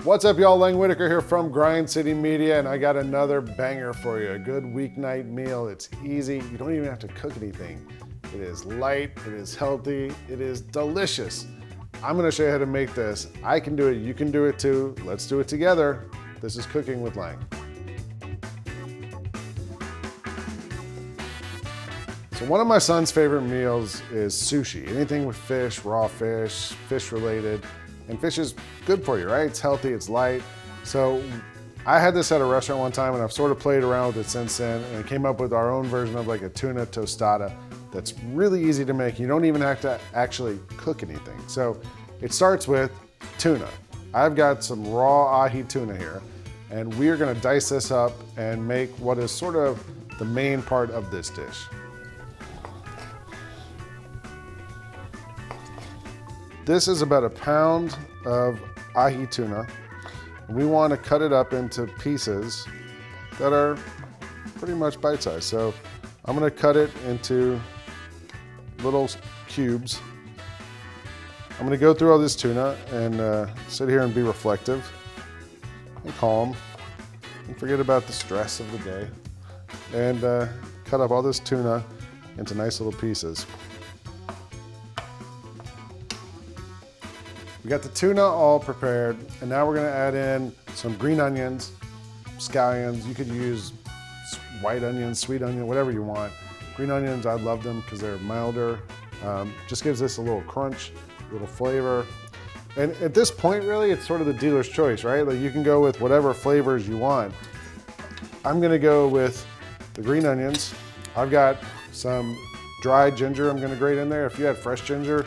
What's up, y'all? Whitaker here from Grind City Media, and I got another banger for you. A good weeknight meal. It's easy. You don't even have to cook anything. It is light, it is healthy, it is delicious. I'm gonna show you how to make this. I can do it, you can do it too. Let's do it together. This is Cooking with Lang. So one of my son's favorite meals is sushi. Anything with fish, raw fish, fish related. And fish is good for you, right? It's healthy, it's light. So I had this at a restaurant one time and I've sort of played around with it since then and came up with our own version of like a tuna tostada that's really easy to make. You don't even have to actually cook anything. So it starts with tuna. I've got some raw ahi tuna here and we are gonna dice this up and make what is sort of the main part of this dish. This is about a pound of ahi tuna. We want to cut it up into pieces that are pretty much bite-sized. So I'm going to cut it into little cubes. I'm going to go through all this tuna and sit here and be reflective and calm and forget about the stress of the day and cut up all this tuna into nice little pieces. We got the tuna all prepared, and now we're gonna add in some green onions, scallions. You could use white onions, sweet onion, whatever you want. Green onions, I love them because they're milder. Just gives this a little crunch, a little flavor. And at this point, really, it's sort of the dealer's choice, right? Like you can go with whatever flavors you want. I'm gonna go with the green onions. I've got some dried ginger I'm gonna grate in there. If you had fresh ginger,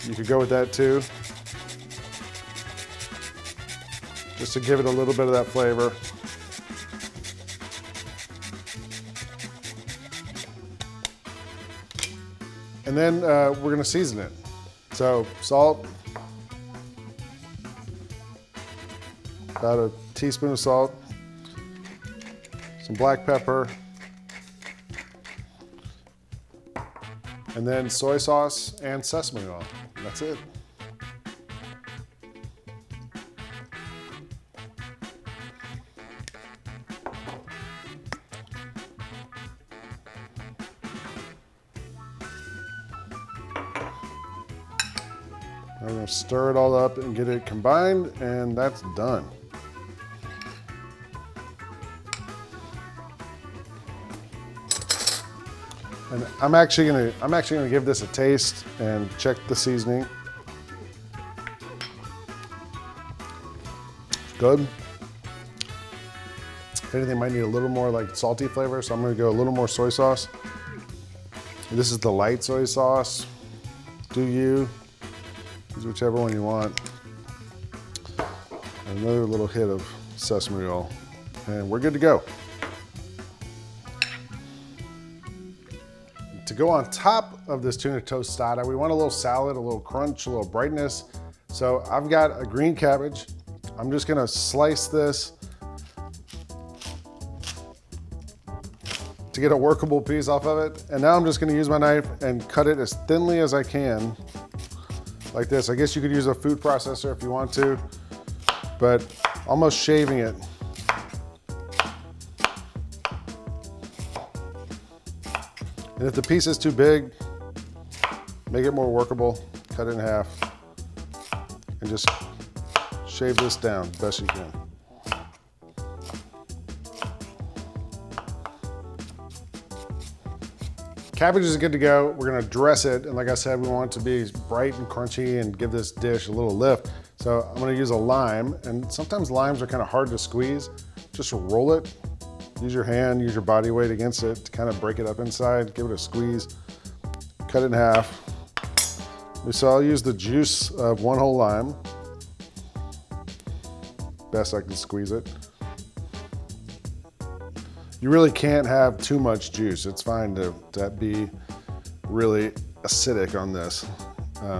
you could go with that too. Just to give it a little bit of that flavor. And then we're gonna season it. So salt, about a teaspoon of salt, some black pepper, and then soy sauce and sesame oil. That's it. I'm gonna stir it all up and get it combined, and that's done. And I'm actually gonna give this a taste and check the seasoning. Good. If anything, might need a little more like salty flavor, so I'm gonna go a little more soy sauce. This is the light soy sauce. Do you? Use whichever one you want. Another little hit of sesame oil, and we're good to go. To go on top of this tuna tostada, we want a little salad, a little crunch, a little brightness. So I've got a green cabbage. I'm just gonna slice this to get a workable piece off of it. And now I'm just gonna use my knife and cut it as thinly as I can. Like this. I guess you could use a food processor if you want to, but almost shaving it. And if the piece is too big, make it more workable, cut it in half, and just shave this down as best you can. Cabbage is good to go. We're gonna dress it, and like I said, we want it to be bright and crunchy and give this dish a little lift. So I'm gonna use a lime, and sometimes limes are kind of hard to squeeze. Just roll it, use your hand, use your body weight against it to kind of break it up inside, give it a squeeze, cut it in half. So I'll use the juice of one whole lime. Best I can squeeze it. You really can't have too much juice. It's fine to be really acidic on this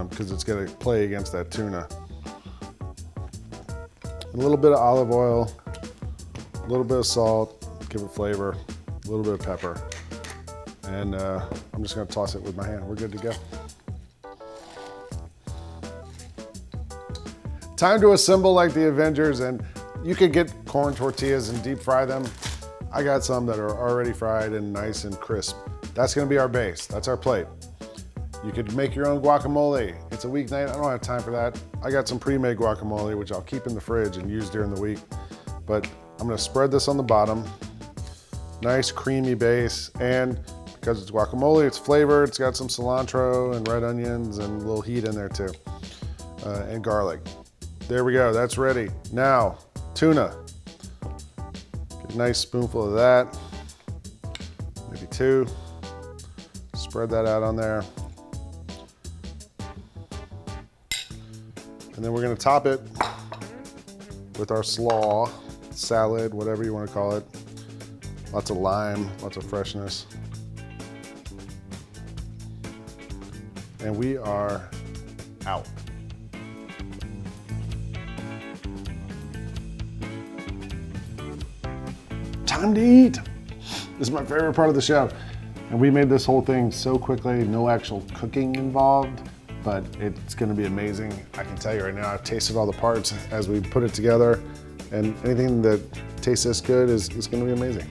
because it's gonna play against that tuna. A little bit of olive oil, a little bit of salt, give it flavor, a little bit of pepper. And I'm just gonna toss it with my hand. We're good to go. Time to assemble like the Avengers, and you could get corn tortillas and deep fry them. I got some that are already fried and nice and crisp. That's gonna be our base, that's our plate. You could make your own guacamole. It's a weeknight, I don't have time for that. I got some pre-made guacamole, which I'll keep in the fridge and use during the week. But I'm gonna spread this on the bottom. Nice creamy base, and because it's guacamole, it's flavored. It's got some cilantro and red onions and a little heat in there too, and garlic. There we go, that's ready. Now, tuna. Get a nice spoonful of that, maybe 2. Spread that out on there. And then we're gonna top it with our slaw, salad, whatever you wanna call it. Lots of lime, lots of freshness. And we are out. Time to eat. This is my favorite part of the show. And we made this whole thing so quickly, no actual cooking involved, but it's gonna be amazing. I can tell you right now, I've tasted all the parts as we put it together, and anything that tastes this good is gonna be amazing.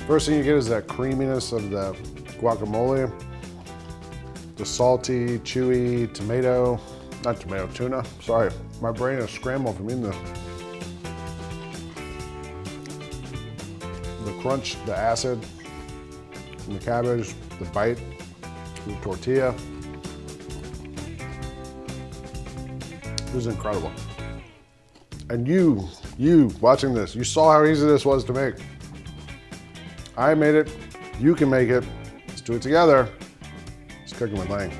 First thing you get is that creaminess of the guacamole, the salty, chewy tuna. Sorry, my brain is scrambled from eating this. The crunch, the acid, from the cabbage, the bite, the tortilla. This is incredible. And you watching this, you saw how easy this was to make. I made it, you can make it. Let's do it together. It's cooking with Lang.